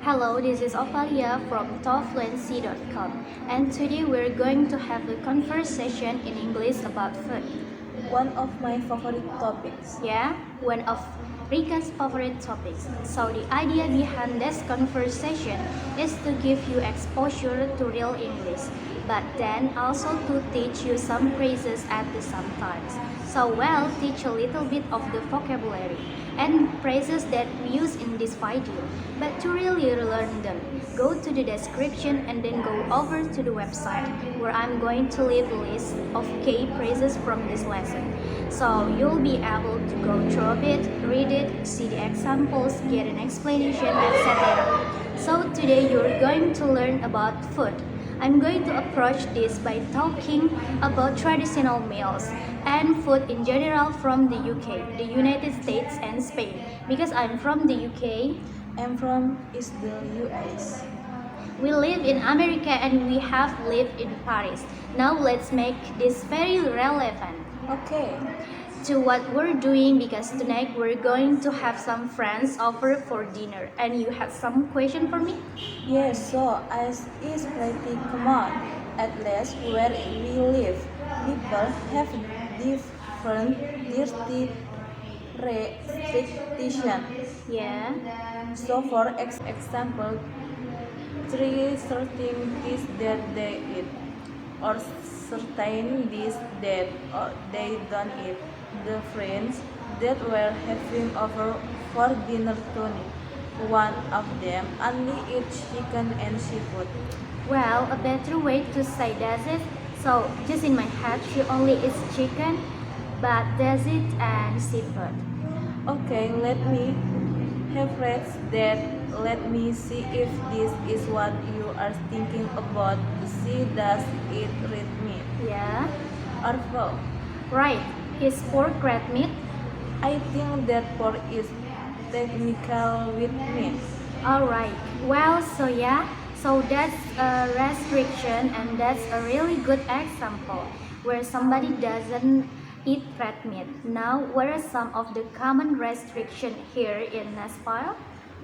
Hello, this is Ovalia from topfluency.com, and today we're going to have a conversation in English about food. One of my favorite topics. Yeah, one of Rika's favorite topics. So the idea behind this conversation is to give you exposure to real English, but then also to teach you some phrases at the same time. So well, teach a little bit of the vocabulary and phrases that we use in this video. But to really learn them, go to the description and then go over to the website where I'm going to leave a list of key phrases from this lesson. So you'll be able to go through it, read it, see the examples, get an explanation, etc. So today you're going to learn about food. I'm going to approach this by talking about traditional meals and food in general from the UK, the United States and Spain. Because I'm from the UK, I'm from is the US. we live in America and we have lived in Paris. Now let's make this very relevant Okay. to what we're doing because tonight we're going to have some friends over for dinner. And you have some question for me? Yes, so as is pretty common, at least where we live, people have different dirty restrictions. Yeah. So for example, three certain dishes that they eat, or certain dishes that they don't eat. The friends that were having over for dinner tonight, one of them only eats chicken and seafood. Well, a better way to say does it. So just in my head, she only eats chicken, but does it and seafood. Okay, let me have read that. Let me see if this is what you are thinking about. She does eat red meat Yeah. or pork. Right. Is pork red meat? I think that pork is technical with meat. Alright. Well, so yeah. So that's a restriction, and that's a really good example where somebody doesn't eat red meat. Now, what are some of the common restrictions here in Nashville?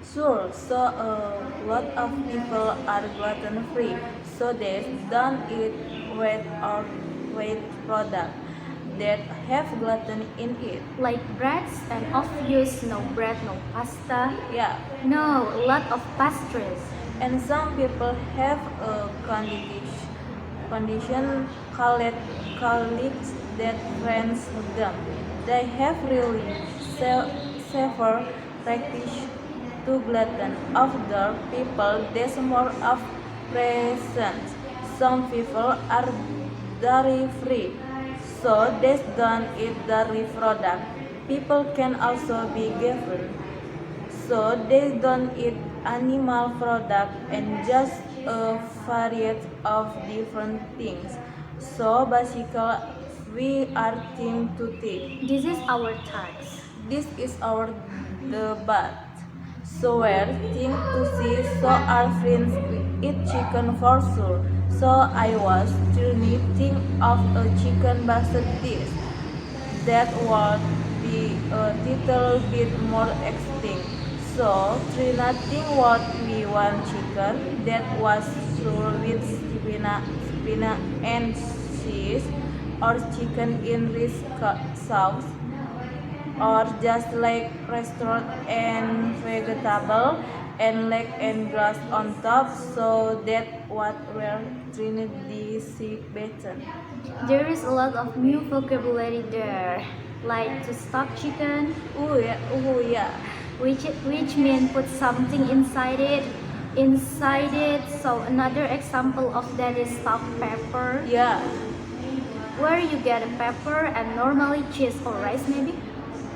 Sure, so a lot of people are gluten free, so they don't eat wheat or wheat products that have gluten in it. Like breads and obvious no bread, no pasta. Yeah, No, a lot of pastries. and some people have a condition called that prevents them. They have really severe reaction to gluten. Other people, there's more of present. Some people are dairy free, so they don't eat dairy product. People can also be vegan, so they don't eat animal product and just a variety of different things. So basically, we are team to team. This is our tax. This is our debate. So we're team to see. So our friends eat chicken for sure. So I was truly think of a chicken basket dish that would be a little bit more extinct. So, three nothing what we want chicken that was served with spinach and cheese, or chicken in rich sauce, or just like restaurant and vegetable and leg and grass on top. So that what we're trying to better. There is a lot of new vocabulary there, like to stuff chicken, Oh yeah. which means put something inside it. So another example of that is stuffed pepper, Yeah. where you get a pepper and normally cheese or rice maybe.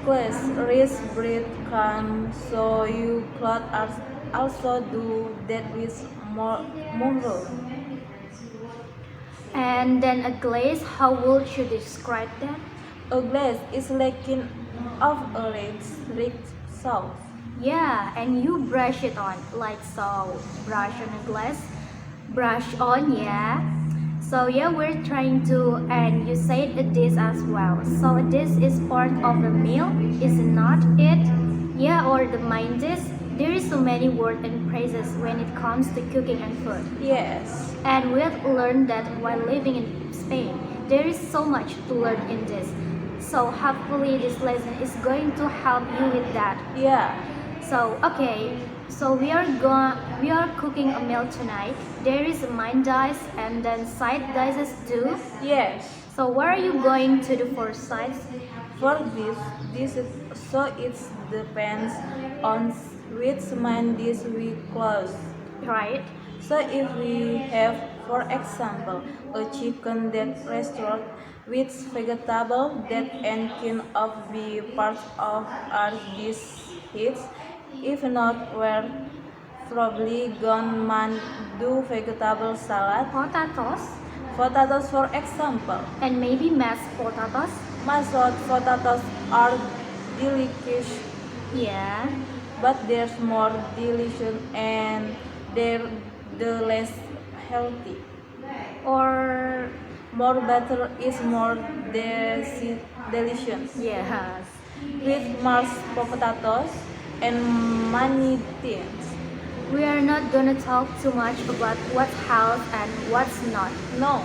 Class raise bread can so you cloud also do that with more. And then a glaze, how would you describe that? A glass is lacking of a rich sauce. Yeah, and you brush it on, like so. Brush on a glass. Brush on, yeah. So yeah, we're trying to, and you said a dish as well. So a dish is part of a meal, is not it? Yeah, or the main dish. There is so many words and phrases when it comes to cooking and food. Yes. And we have learned that while living in Spain, there is so much to learn in this. So hopefully this lesson is going to help you with that. Yeah. So okay, so we are cooking a meal tonight. There is a main dish and then side dishes too. Yes. So what are you going to do for sides? For this is, so it depends on which main dish we close. Right? So if we have, for example, a chicken that restaurant with vegetable that and can of be part of our dish hits. If not, we're probably gonna do vegetable salad. Potatoes Potatoes, for example. and maybe mashed potatoes. Mashed potatoes are delicious, Yeah. but there's more delicious and they're the less healthy. Or More better is more delicious. yes. With mashed potatoes and many things. We are not gonna talk too much about what's health and what's not. No.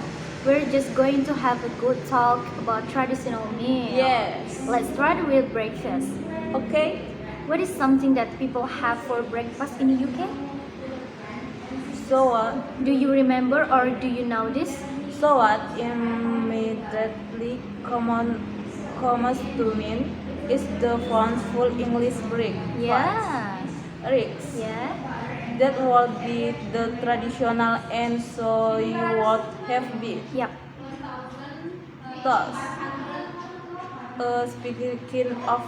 We're just going to have a good talk about traditional meal. Yes. Let's start with breakfast. Okay. What is something that people have for breakfast in the UK? So what? Do you remember or do you know this? So what immediately comes to me is the font full English breakfast. Yeah. Rigs. Yeah. That would be the traditional, and so you would have been Yep. toast. Speaking of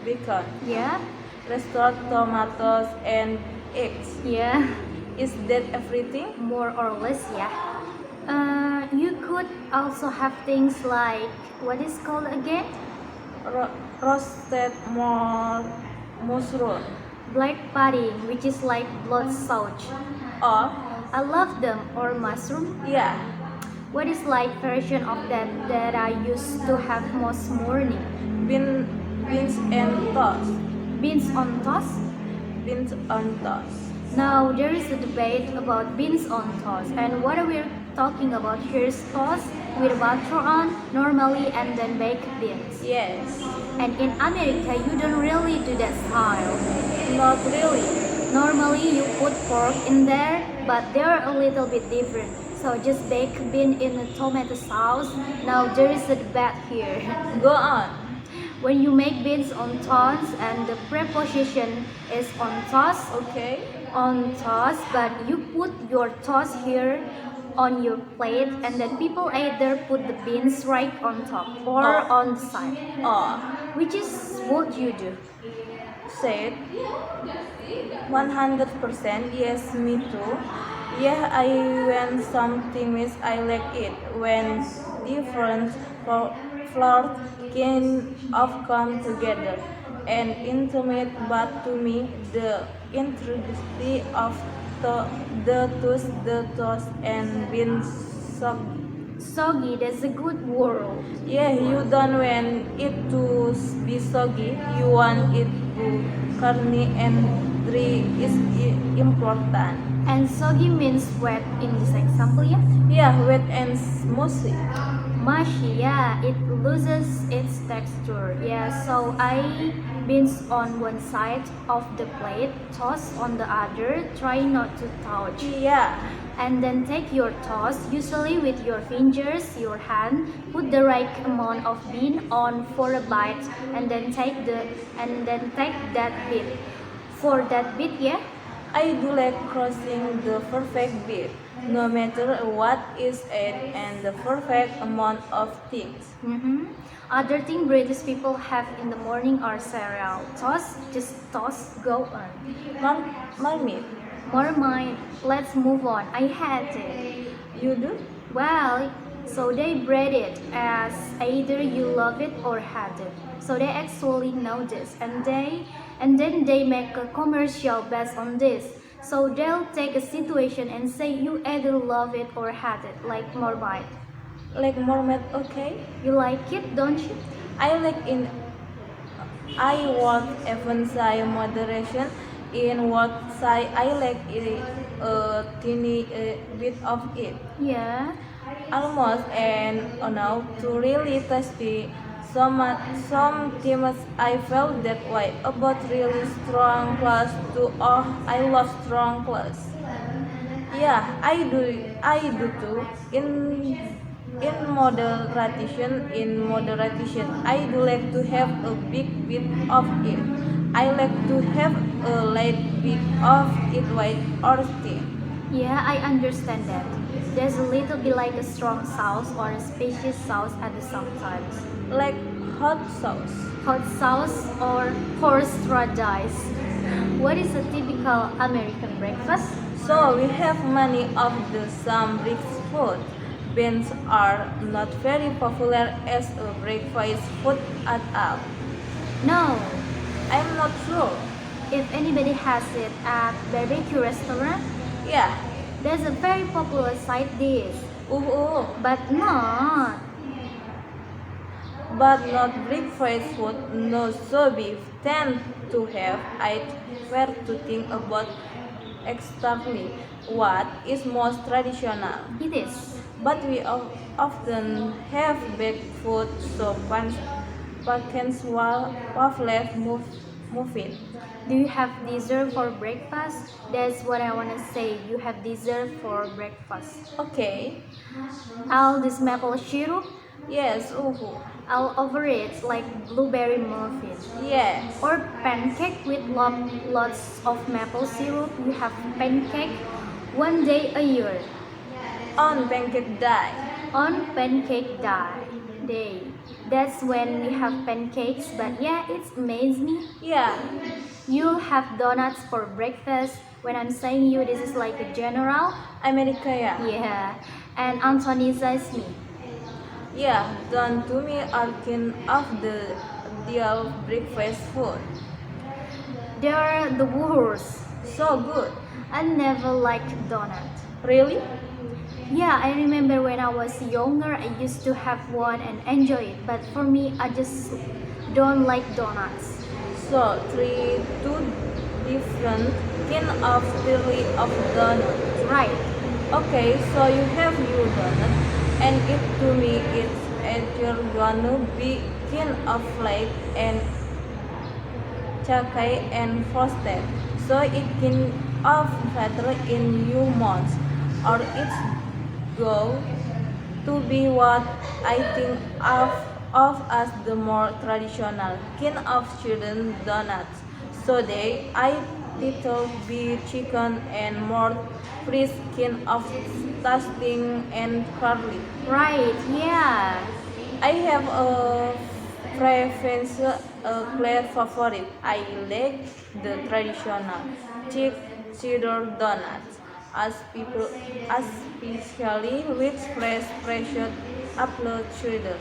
bacon, Yeah. roasted tomatoes and eggs. Yeah. Is that everything? More or less, yeah. You could also have things like what is called again? Roasted mushroom. Black pudding, which is like blood sausage. Or I love them. Or mushroom. yeah, What is like version of that I used to have most morning? beans and toast. Beans on toast? Beans on toast. Now there is a debate about beans on toast, and what we're talking about here is toast with butter on normally and then baked beans. Yes. And in America you don't really do that style. Not really. Normally you put pork in there, but they're a little bit different. So just bake bean in a tomato sauce. Now there is a debate here. Go on. When you make beans on toast and the preposition is on toast, Okay. on toast, but you put your toast here on your plate and then people either put the beans right on top or Oh. on the side. Oh, Which is what you do. said 100% yes, me too. Yeah, I when something miss, I like it. When different flours can of come together and intimate, but to me the intricacy of the toast and being soggy. Soggy, that's a good word. Yeah, you don't want it to be soggy. You want it to curly and dry is important. And soggy means wet in this example, yeah? Yeah, wet and mushy. Mushy, yeah, it loses its texture. Yeah, so I beans on one side of the plate, toast on the other, try not to touch. Yeah, And then take your toast, usually with your fingers, your hand, put the right amount of bean on for a bite, and then take that bit. For that bit, yeah. I do like crossing the perfect bit, no matter what is it and the perfect amount of things. Other thing British people have in the morning are cereal. Toast, just toast, go on. Marmite, More mine. Let's move on. I had it. you do? Well, so they breed it as either you love it or hate it. So they actually know this, and then they make a commercial based on this. So they'll take a situation and say you either love it or hate it, like Morbide. Like Marmite, okay? You like it, don't you? I like in I want even say moderation. In what side I like a teeny bit of it. Yeah. Almost and now to really tasty. Sometimes I felt that way about really strong class too. Oh, I love strong class. Yeah, I do too. In moderation, I do like to have a big bit of it. I like to have a light bit of it white or thin. Yeah, I understand that. There's a little bit like a strong sauce or a spicy sauce at the sometimes. Like hot sauce. Hot sauce or horseradish. What is a typical American breakfast? So we have many of the some breakfast food. Beans are not very popular as a breakfast food at all. No. I'm not sure. If anybody has it at barbecue restaurant, Yeah. there's a very popular side dish. But not. But not breakfast food. No, so we tend to have it where to think about exactly what is most traditional. It is. But we often have baked food, so pancakes, waffles, muffin. Do you have dessert for breakfast? That's what I want to say. You have dessert for breakfast. Okay. All this maple syrup, Yes. all over it like blueberry muffin. Yes. Or pancake with lots of maple syrup. You have pancake one day a year. On pancake day. On pancake day. That's when we have pancakes, but yeah, it's amazing me. Yeah. You have donuts for breakfast. When I'm saying you, this is like a general. America, yeah. Yeah. And Anthony says me. Yeah, done to me are king of the ideal breakfast food. They're the worst. So good. I never liked donut. Really? Yeah, I remember when I was younger, I used to have one and enjoy it. But for me, I just don't like donuts. So two different kind of theory of donut. Right. Okay, so you have your donut, and it to me you're gonna be kind of light and chalky and frosted. So it can of better in your mouth, or it's go to be what I think of as the more traditional kind of children donuts. So they I little bit chicken and more fresh kind of tasting and curly. Right, yeah. I have a preference, a clear favorite. I like the traditional chick cheddar donuts, as people, especially with fresh pressed apple cheddar.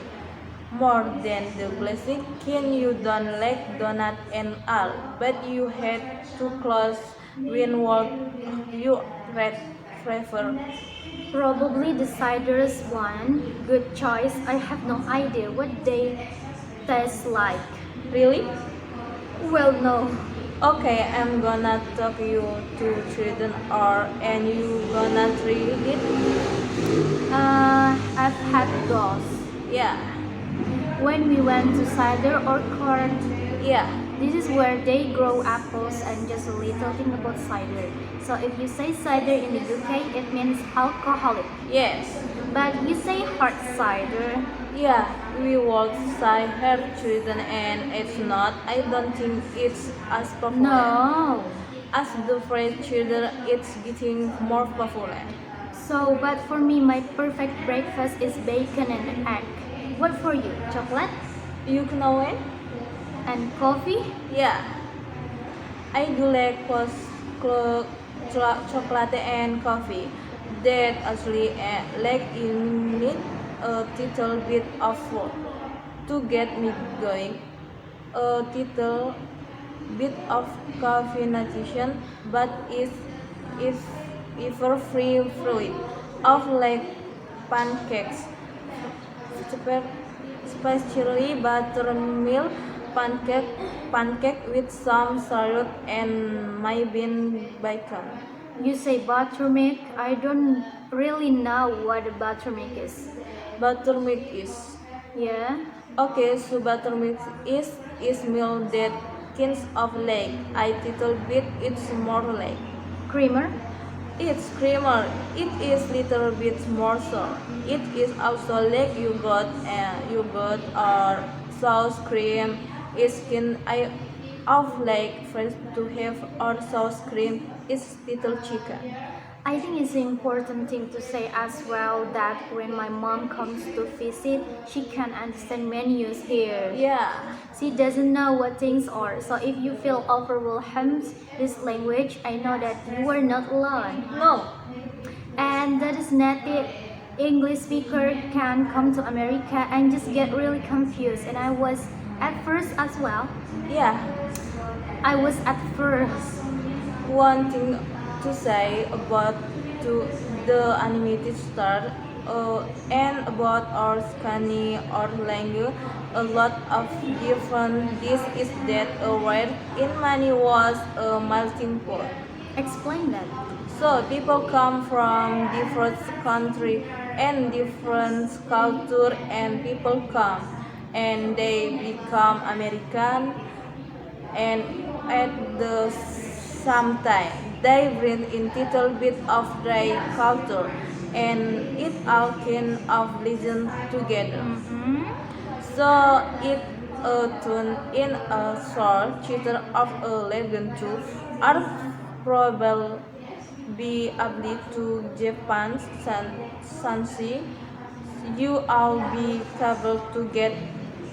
More than the classic, can you don't like donut and all, but you had too close when what you prefer. Probably the ciders one. Good choice. I have no idea what they taste like. Really? Well, no. Okay, I'm gonna talk you to children or and you gonna try it? I've had those. Yeah, When we went to cider orchard, yeah, this is where they grow apples and just a little thing about cider. So if you say cider in the UK, it means alcoholic. yes, But you say hard cider. yeah. We will say her children and it's not. I don't think it's as popular No. as the phrase children. It's getting more popular. So, but for me, my perfect breakfast is bacon and egg. What for you? Chocolate You know it? and coffee? Yeah, I do like chocolate and coffee. That actually like you need a little bit of food to get me going. A little bit of caffeination, but if ever free fruit of like pancakes, especially buttermilk pancake, pancake with some syrup and maybe bacon. You say buttermilk? I don't really know what a buttermilk is. Buttermilk is. Yeah? Okay, so buttermilk is milk that kinds of like. I little bit it's more like. Creamer? It's creamer. It is little bit more sour. It is also like yogurt or sauce cream. It's kind of like fresh to have or sauce cream. It's little chicken. I think it's an important thing to say as well that when my mom comes to visit, she can understand menus here. Yeah. She doesn't know what things are. So if you feel overwhelmed this language, I know that you are not alone. No. And that is native English speaker can come to America and just get really confused. And I was at first as well. Yeah. I was at first. One thing to say about to the animated star and about our scanny or language a lot of different this is that where in many was a melting pot. Explain that. So people come from different country and different culture and people come and they become American and at the same time they bring in little bit of their culture and it all kind of listen together. Mm-hmm. So it tune in a short chapter of a legend to are probably be able to Japan's Sansi. You all be able to get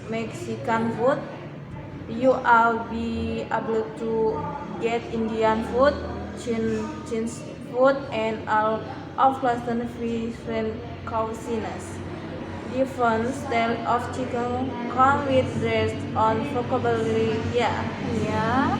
Mexican food. You all be able to get Indian food, Chinese food, and all of Western different cuisines. Different style of chicken come with dressed on vocabulary. Yeah. Yeah,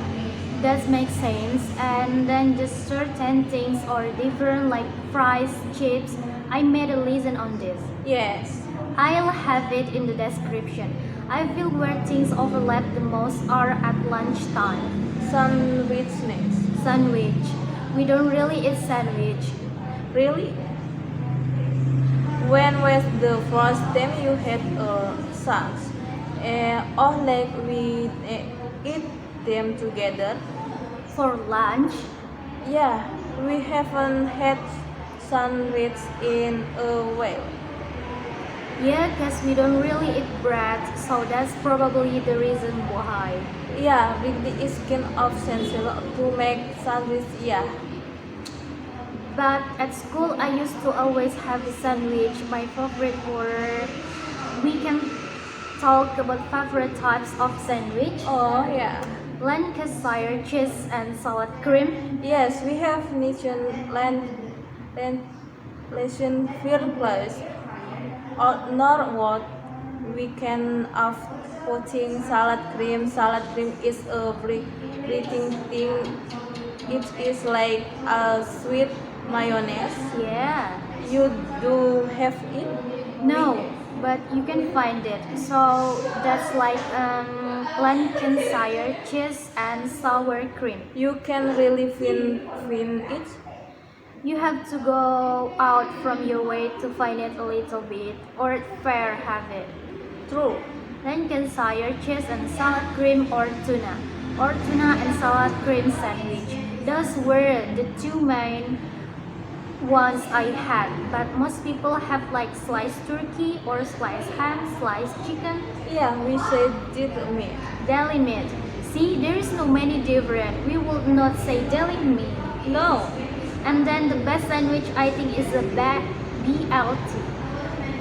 that makes sense. And then just certain things are different, like fries, chips. I made a list on this. Yes. I'll have it in the description. I feel where things overlap the most are at lunchtime. Sandwichness. Sandwich. We don't really eat sandwich. Really? When was the first time you had sons? Or like we eat them together? For lunch, Yeah, we haven't had sandwich in a while. yeah, because we don't really eat bread, so that's probably the reason why. Yeah, with the skin of essential to make sandwich. Yeah. But at school, I used to always have a sandwich. My favorite were. We can talk about favorite types of sandwich. Oh yeah. Lancashire cheese and salad cream. Yes, we have nation fireplace. Or not what we can of putting salad cream. Salad cream is a breathing thing. It is like a sweet mayonnaise. Yeah. You do have it? No, but you can find it. So that's like Lancashire cheese and sour cream. You can really find it. You have to go out from your way to find it a little bit, or fair have it. True. Lancashire cheese and salad cream or tuna and salad cream sandwich. Those were the two main ones I had, but most people have like sliced turkey or sliced ham, sliced chicken, Yeah, we said did meat. deli meat. See, there is no many different. We would not say deli meat. No. And then the best sandwich I think is the BLT.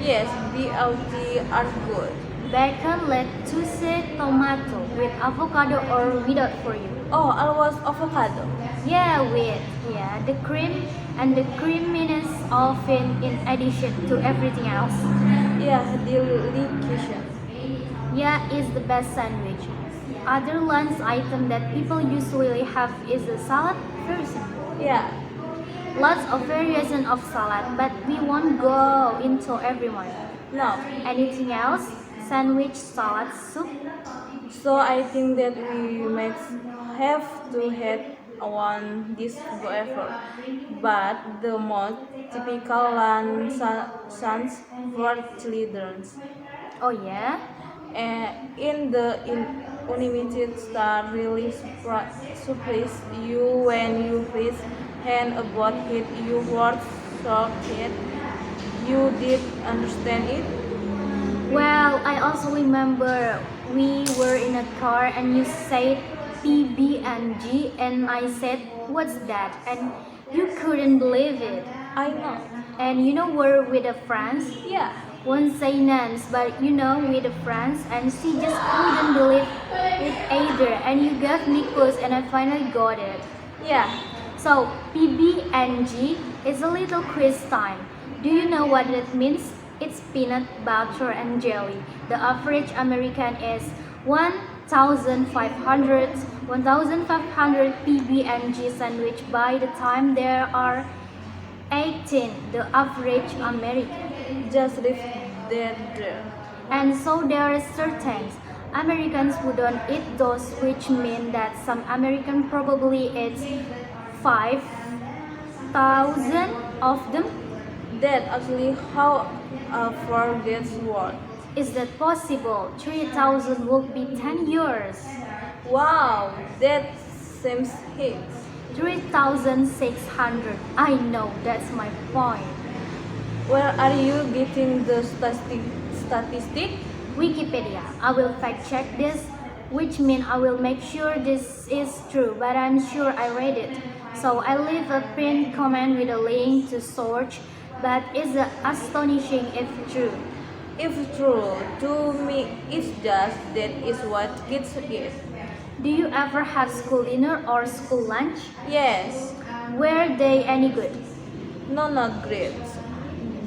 Yes, BLT are good. Bacon, lettuce, tomato with avocado or without for you. Oh, I was avocado. Yeah, with the cream and the creaminess often in addition to everything else. Yeah, delicious. Yeah, is the best sandwich. Other lunch item that people usually have is the salad. Very simple. Yeah. Lots of variation of salad, but we won't go into everyone. No. Anything else? sandwich, salad, soup. So I think that we might have to have one this forever. But the most typical lunch sounds for children. Oh yeah? In the unlimited star really surprise you when you first hand about it you were shocked you did understand it. Well, I also remember we were in a car and you said PB&G and I said, "What's that?" And you couldn't believe it. I know. And you know we're with a friends. Yeah. Won't say names, but you know with a friends and she just couldn't believe it either. And you gave me clues and I finally got it. Yeah. So PB&G is a little quiz time. Do you know what it means? It's peanut butter and jelly. The average American is 1,500 PB&G sandwich by the time there are 18, the average American. Just leave that there. And so there are certain Americans who don't eat those, which mean that some American probably eats 5,000 of them. That actually how far gets what. Is that possible? 3,000 would be 10 years. Wow, that seems hits. 3,600. I know, that's my point. Where are you getting the statistic? Wikipedia. I will fact check this, which means I will make sure this is true, but I'm sure I read it. So I leave a pinned comment with a link to search, but it's astonishing if true. If true, to me it's just that is what kids eat. Do you ever have school dinner or school lunch? Yes. Were they any good? No, not great.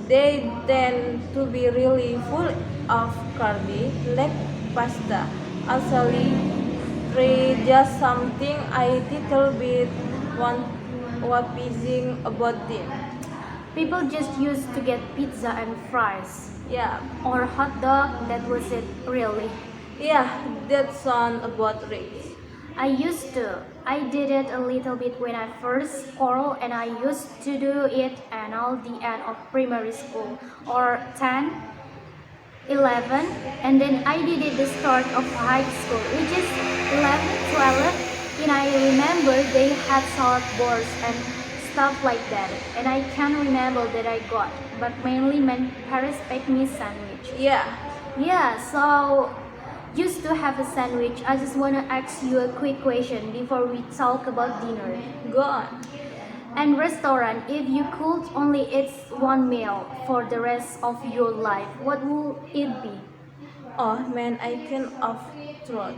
They tend to be really full of carby, like pasta. Actually, just something I little bit whopping about them. People just used to get pizza and fries. Yeah, Or hot dog, that was it really. yeah, that sound about right. I used to. I did it a little bit when I first school and I used to do it until the end of primary school or 10, 11 and then I did it the start of high school which is 11, 12 and I remember they had salad bars and stuff like that and I can't remember that I got but mainly my parents packed me sandwich. Yeah, so used to have a sandwich. I just want to ask you a quick question before we talk about dinner. Go on. And restaurant, if you could only eat one meal for the rest of your life, what would it be? Oh man, I can off throat.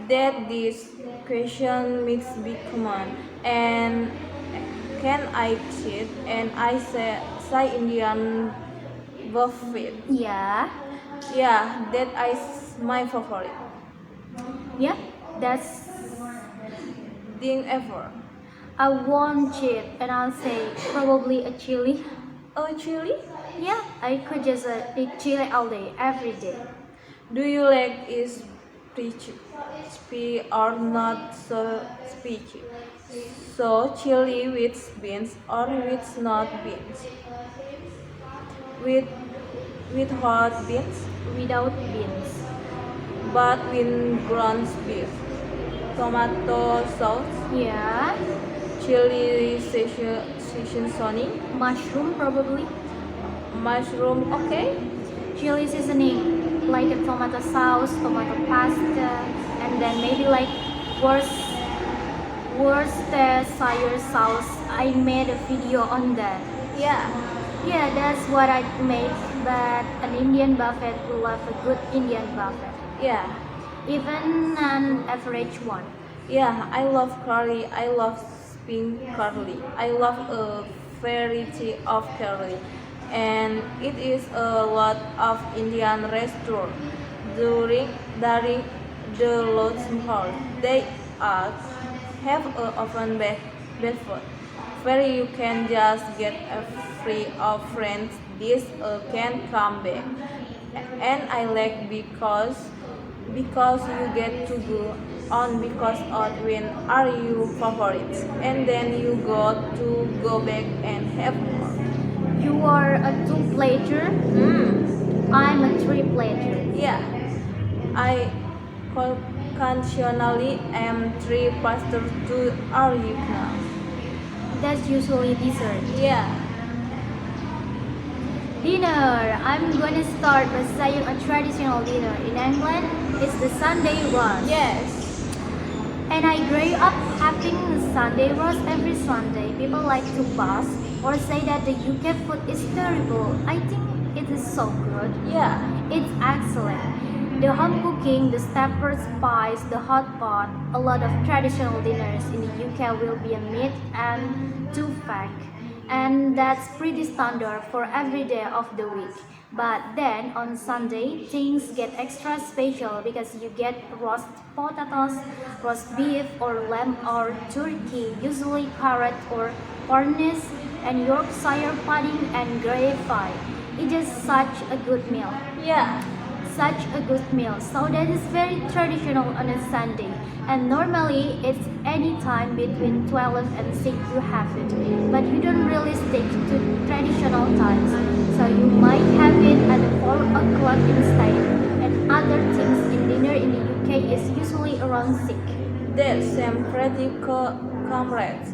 That this question makes me come on. And can I cheat? And I say Indian buffet. Yeah, Yeah, that is my favorite yeah, that's. thing ever. I won't cheat, and I'll say probably a chili. Oh, chili? Yeah, I could just eat chili all day, every day. Do you like is spicy or not so spicy? So chili with beans or with not beans? With hot beans, Without beans. but with ground beef, tomato sauce, Yeah, chili seasoning, mushroom probably. mushroom. Okay. Chili seasoning, like a tomato sauce, tomato pasta, and then maybe like Worcestershire sauce. I made a video on that. Yeah. Yeah, that's what I make, but an Indian buffet will love a good Indian buffet. Yeah. Even an average one. Yeah, I love curry. I love spring curry. I love a variety of curry, and it is a lot of Indian restaurant during the Lord's Hall. They have a open buffet where you can just get a free of friends. This can come back. and I like because you get to go on because of when are you favorites and then you got to go back and have more. You are a two-player. I'm a three-player. Yeah, I occasionally am three pastor to are you now. That's usually dessert. Yeah. Dinner. I'm gonna start by saying a traditional dinner in England is the Sunday roast. Yes. And I grew up having Sunday roast every Sunday. People like to buzz or say that the UK food is terrible. I think it is so good. Yeah. It's excellent. The home cooking, the shepherd's pies, the hot pot, a lot of traditional dinners in the UK will be a meat and two fag. And that's pretty standard for every day of the week. But then on Sunday, things get extra special because you get roast potatoes, roast beef or lamb or turkey, usually carrot or cornice, and Yorkshire pudding and gravy. It is such a good meal. Yeah. Such a good meal. So that is very traditional on a Sunday. And normally it's any time between 12 and 6 you have it. But you don't really stick to traditional times. So you might have it at 4 o'clock instead. And other things in dinner in the UK is usually around 6. That same pretty comrades.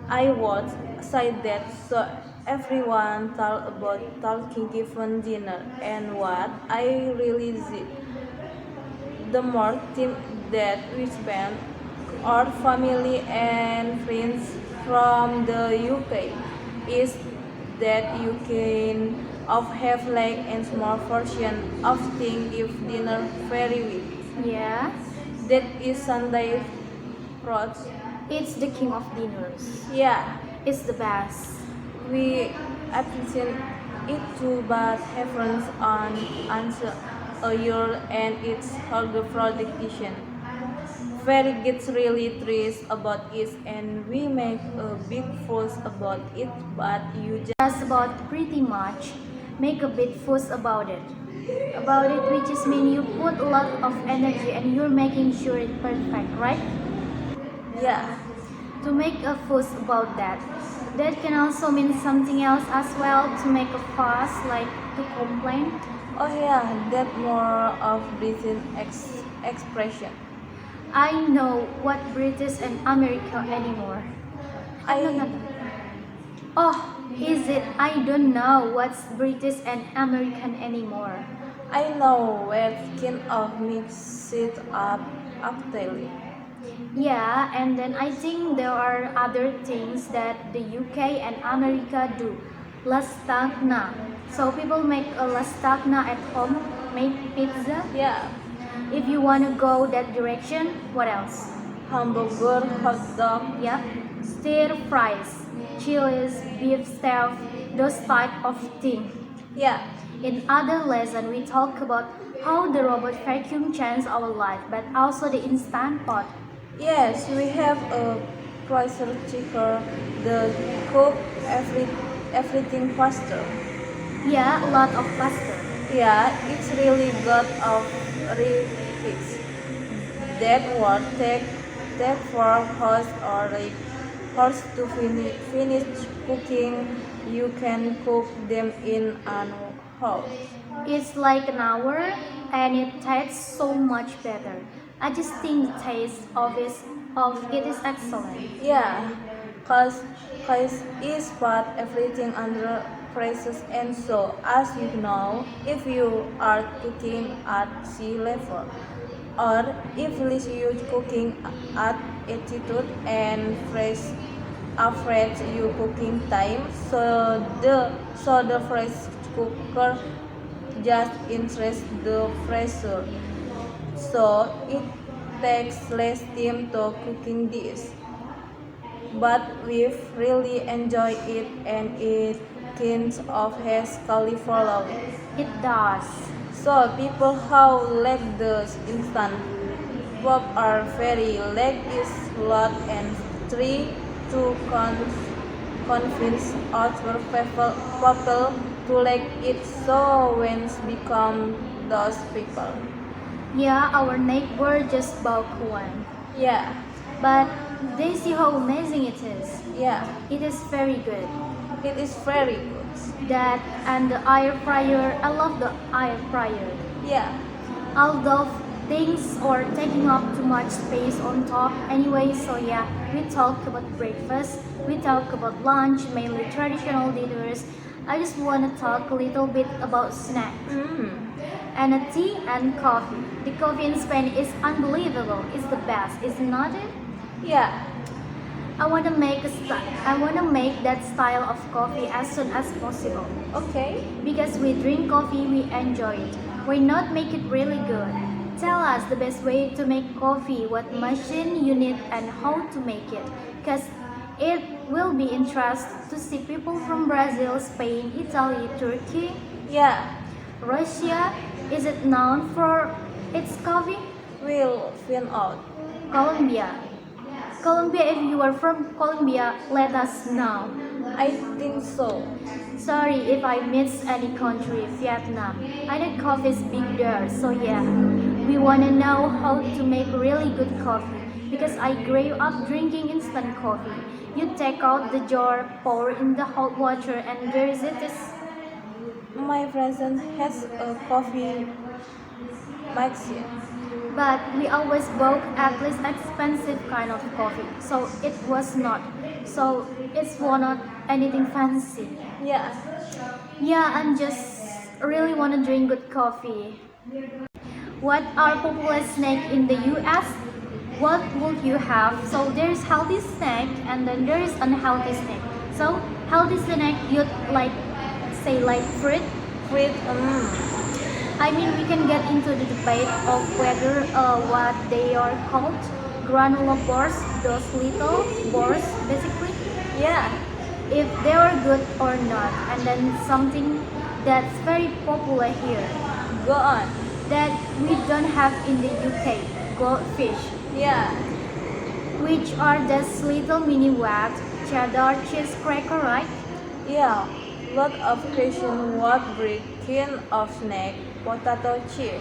I would say that so everyone talk about talking given dinner and what I realized the more time that we spend our family and friends from the UK is that you can of have like and small version of thing if dinner very week. Yeah, That is Sunday roast. it's the king of dinners. Yeah, It's the best. we appreciate it too, but happens on answer a year and it's called the product edition. Very gets really trees about it and we make a big fuss about it, but you Just about pretty much make a big fuss about it. About it, which is mean you put a lot of energy and you're making sure it's perfect, right? yeah. To make a fuss about that. That can also mean something else as well, to make a fuss, like to complain. Oh yeah, that more of British expression. I know what British and America anymore. I Oh, is it? I don't know what's British and American anymore. I know where kind of mix it up actually. Yeah, and then I think there are other things that the UK and America do. Lasagna. So people make a lasagna at home, make pizza. Yeah, If you want to go that direction, what else? hamburger, hot dog. Yep, stir fries, chilies, beef stuff, those type of thing. Yeah, In other lesson, we talk about how the robot vacuum changed our life, but also the instant pot. yes, we have a pressure cooker that cook everything faster. Yeah, a lot of pasta. Yeah, it's really got a refix. That would take 4 hours or like hours to finish cooking. You can cook them in an hour. It's like an hour and it tastes so much better. I just think the taste of it is excellent. Yeah, cause is put everything under pressure and so as you know, if you are cooking at sea level or if you cooking at altitude and fresh average you cooking time so the fresh cooker just increase the pressure so it takes less time to cooking this but we've really enjoyed it and it kind of has cauliflower. It does. So people how like the instant pop are very like is lot and three to convince other people to like it so when become those people. Yeah, our neighbor just bought one. Yeah, But they see how amazing it is. yeah, It is very good. it is very good. That and the air fryer, I love the air fryer. Yeah, Although things are taking up too much space on top anyway, so yeah, we talk about breakfast, we talk about lunch, mainly traditional dinners. I just want to talk a little bit about snacks. And a tea and coffee. The coffee in Spain is unbelievable. It's the best, isn't it? yeah, I want to make that style of coffee as soon as possible. okay. Because we drink coffee, we enjoy it. Why not make it really good? Tell us the best way to make coffee, what machine you need, and how to make it. Because it will be interesting to see people from Brazil, Spain, Italy, Turkey, Yeah, Russia. Is it known for its coffee? we'll find out. Colombia. Colombia, if you are from Colombia, let us know. I think so. Sorry if I miss any country, Vietnam. I know coffee is big there, so yeah. We wanna know how to make really good coffee because I grew up drinking instant coffee. You take out the jar, pour in the hot water, and there it is. My present has a coffee machine. But we always bought at least expensive kind of coffee, so it was not. So it's not anything fancy. Yeah, Yeah, I'm just really wanna drink good coffee. What are popular snack in the US? What would you have? So there's healthy snack and then there is unhealthy snack. So healthy snack you'd like say like fruit. fruit. I mean we can get into the debate of whether what they are called granola bars, those little bars basically. Yeah, If they are good or not. And then something that's very popular here go on. that we don't have in the UK, goldfish, Yeah, which are those little mini wax cheddar cheese cracker, right? yeah. Lot of question what breaking of snack potato chip.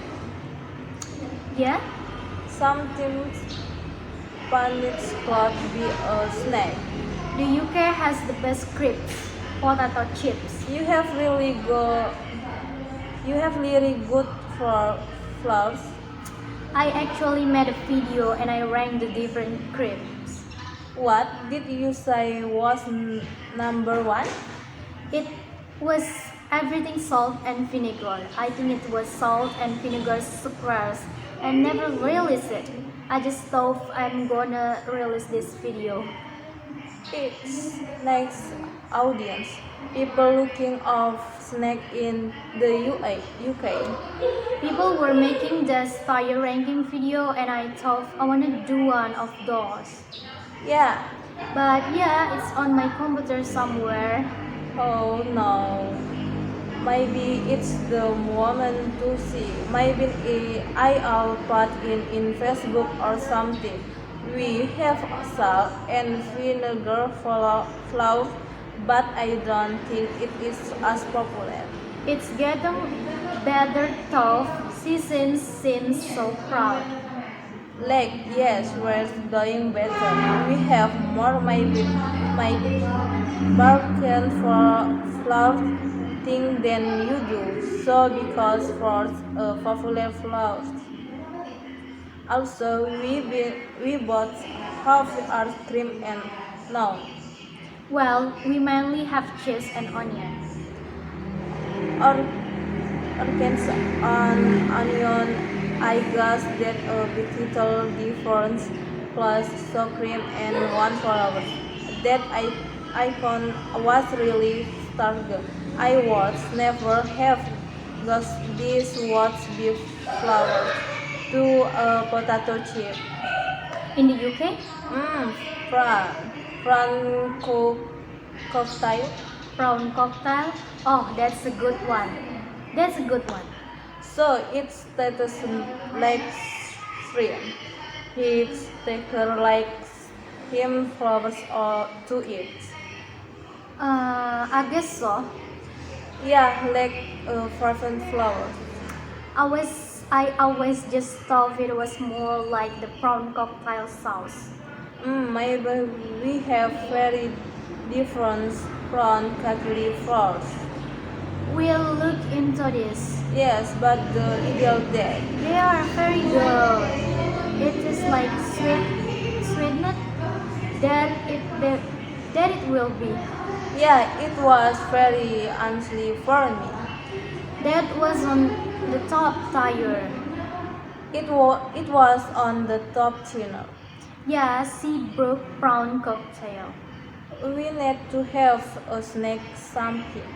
Yeah. Sometimes pancakes could be a snack. The UK has the best crisps, potato chips. You have really good flours. I actually made a video and I ranked the different crisps. What did you say was number one? It was everything salt and vinegar. I think it was salt and vinegar surprise. I never released it. I just thought I'm gonna release this video. It's next audience. People looking of snack in the UK. People were making this tire ranking video and I thought I wanna do one of those. Yeah. But yeah, it's on my computer somewhere. Oh no. Maybe it's the moment to see. Maybe I'll put in Facebook or something. We have salt and vinegar flour, but I don't think it is as popular. It's getting better though. Season seems so proud. Like yes, we're doing better. We have more maybe my bargain for flour thing than you do. So because for popular flowers. Also, we bought half our cream and now Well, we mainly have cheese and onion. or organs on onion. I guess that a big little difference plus so cream and one flower. That I found was really started. I was never have got this was beef flour to a potato chip. In the UK, Fran. Franco cocktail. prawn cocktail. Oh, that's a good one. That's a good one. So it's status like shrimp. It's taken like him flowers or to eat. I guess so. Yeah, like fervent flowers. I always just thought it was more like the prawn cocktail sauce. Maybe we have very different prawn curry flours. We'll look into this. Yes, but the ideal day. They are very good. It is like sweetness that it will be. Yeah, it was very honestly for me. That was on the top tier. It was on the top channel. Yeah, Seabrook prawn cocktail. We need to have a snack something.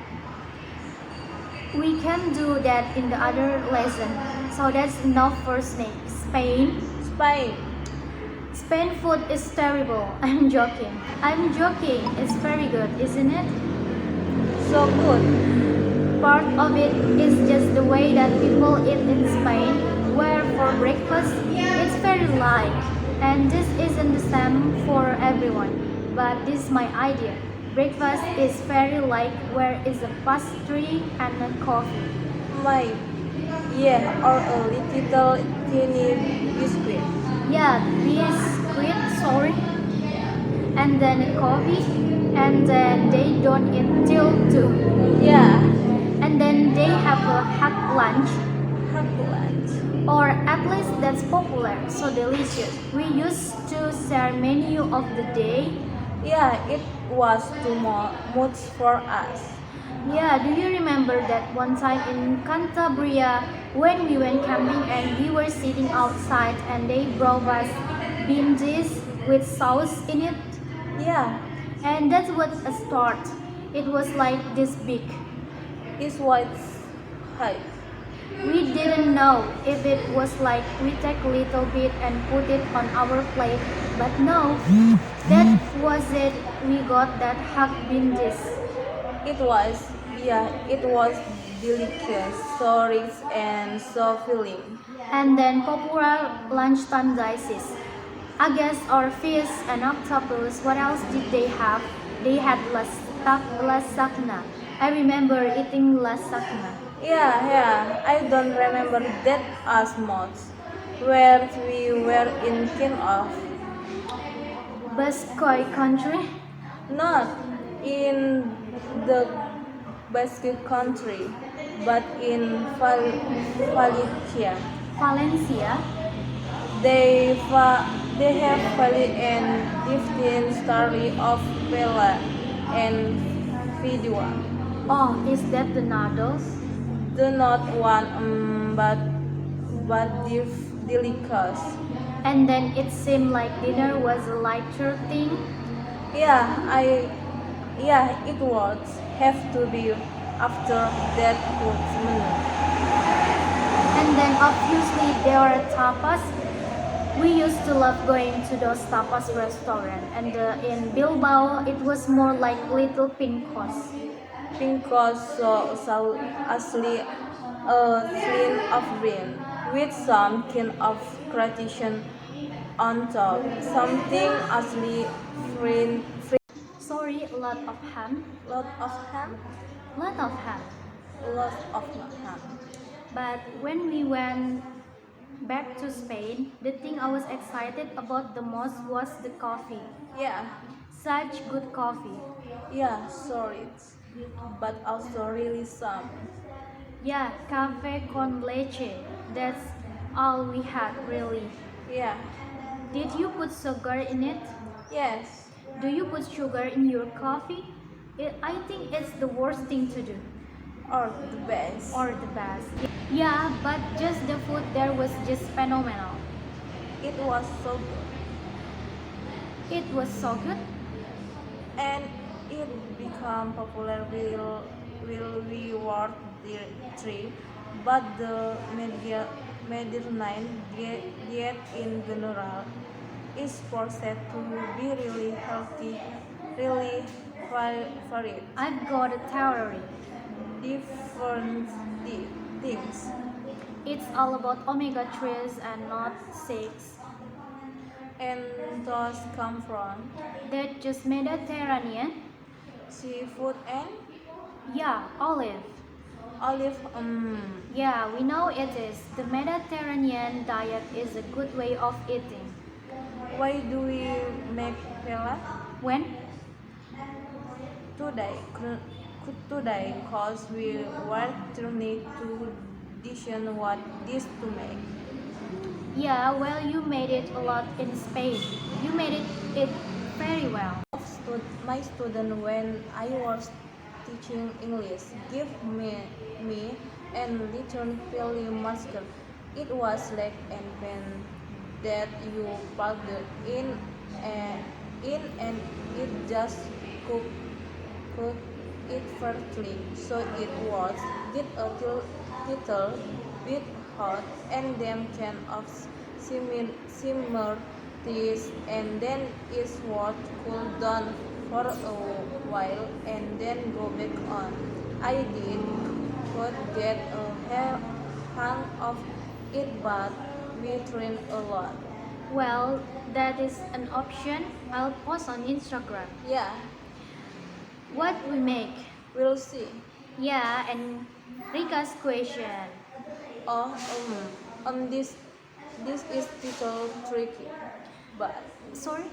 We can do that in the other lesson. So that's enough for snake. Spain. Spain. Spain food is terrible. I'm joking. I'm joking. It's very good, isn't it? So good. Part of it is just the way that people eat in Spain, where for breakfast it's very light. And this isn't the same for everyone, but this is my idea. Breakfast is very light, where is a pastry and a coffee. My yeah, or a little teeny biscuit. Yeah, biscuit, sorry, and then a coffee, and then they don't eat till 2. Yeah, And then they have a hot lunch, chocolate. or at least that's popular, so delicious. We used to share menu of the day. Yeah, it was too much for us. Yeah, do you remember that one time in Cantabria when we went camping and we were sitting outside and they brought us binges with sauce in it? Yeah, And that's what a start. It was like this big. it was hype. We didn't know if it was like we take a little bit and put it on our plate, but no, that was it. We got that hot binges. It was, yeah, it was delicious, so rich and so filling. And then popular lunchtime dishes. I guess our fish and octopus. What else did they have? They had lasagna. I remember eating lasagna. Yeah, I don't remember that as much. Where we were in King of, Basque country. not in the Basque country, but in Valencia. Valencia. They have valid and 15 story of Vela and Vidua. Oh, is that the noodles? Do not want but delicious. And then it seemed like dinner was a lighter thing. Yeah, it was have to be after that food menu. And then obviously there are tapas. We used to love going to those tapas restaurant. And in Bilbao, it was more like little pincos. Because so asli a thin of green with some kind of gratitude on top. Something asli free Sorry, a lot of ham. lot of ham, Lot of ham. lot of ham. But when we went back to Spain, the thing I was excited about the most was the coffee. Yeah, Such good coffee. yeah, sorry, but also really some. Yeah, cafe con leche. That's all we had really. Yeah, Did you put sugar in it? yes, Do you put sugar in your coffee? I think it's the worst thing to do. or the best. Or the best. Yeah, but just the food there was just phenomenal. It was so good, It was so good. and it became popular. Will we work the tree, but the Mediterranean diet in general is perceived to be really healthy, really varied, I've got a theory. different things. It's all about omega 3s and not 6. And those come from That just Mediterranean. seafood and Yeah, olive. Olive, Yeah, we know it is. The Mediterranean diet is a good way of eating. why do we make paella When? today? Today, cause we were trying to decision what dish to make. Yeah, well, you made it a lot in Spain. You made it very well. My student when I was teaching English give me and return film masker. It was like an pen that you plugged and in and it just cook cook it perfectly. So it was get a little bit hot and then can of simmer this and then it's what cool down for a while and then go back on. I did could get a hang of it but we trained a lot. Well, that is an option. I'll post on Instagram. Yeah, What we make? we'll see. Yeah, and Rika's question. Oh, this is little tricky, but Sorry?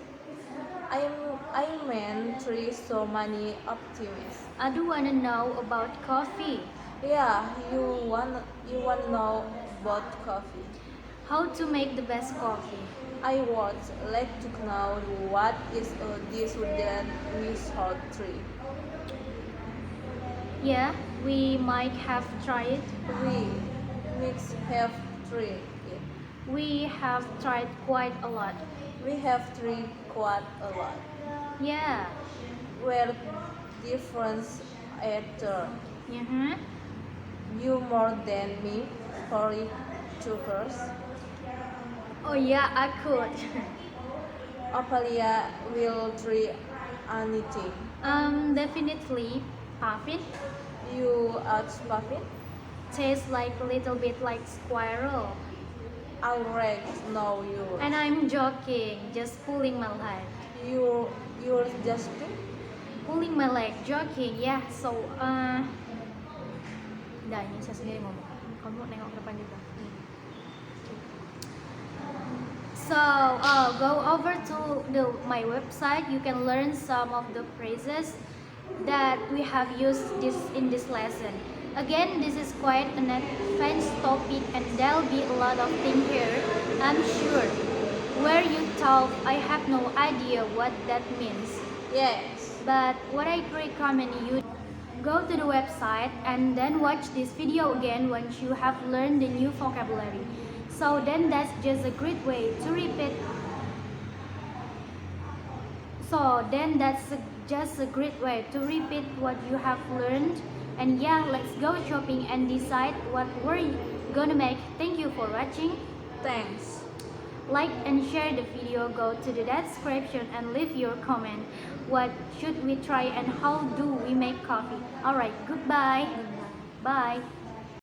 I meant three so many optimists. I do wanna know about coffee. Yeah, you want know about coffee. How to make the best coffee. I would like to know what is a dish that we should try. Yeah, we might have tried. We mix have tried it. We have tried quite a lot. We have tried quite a lot. Yeah. Where difference at Mm-hmm. you more than me for chokers. Oh yeah, I could. Ovalia will try anything. Definitely puffin. You add puffin? Tastes like a little bit like squirrel. Alright, know you. And I'm joking, just pulling my leg. You're just Pulling my leg, joking, yeah. So, dah ini saya sendiri ngomong. Kamu nengok ke depan juga. So, go over to my website. You can learn some of the phrases that we have used in this lesson. Again, this is quite an advanced topic and there'll be a lot of things here, I'm sure. Where you thought I have no idea what that means. yes. But what I recommend you go to the website and then watch this video again once you have learned the new vocabulary. So then that's just a great way to repeat. Just a great way to repeat what you have learned. And yeah, let's go shopping and decide what we're gonna make. Thank you for watching. Thanks. Like and share the video, go to the description and leave your comment. What should we try and how do we make coffee? Alright, goodbye. Bye.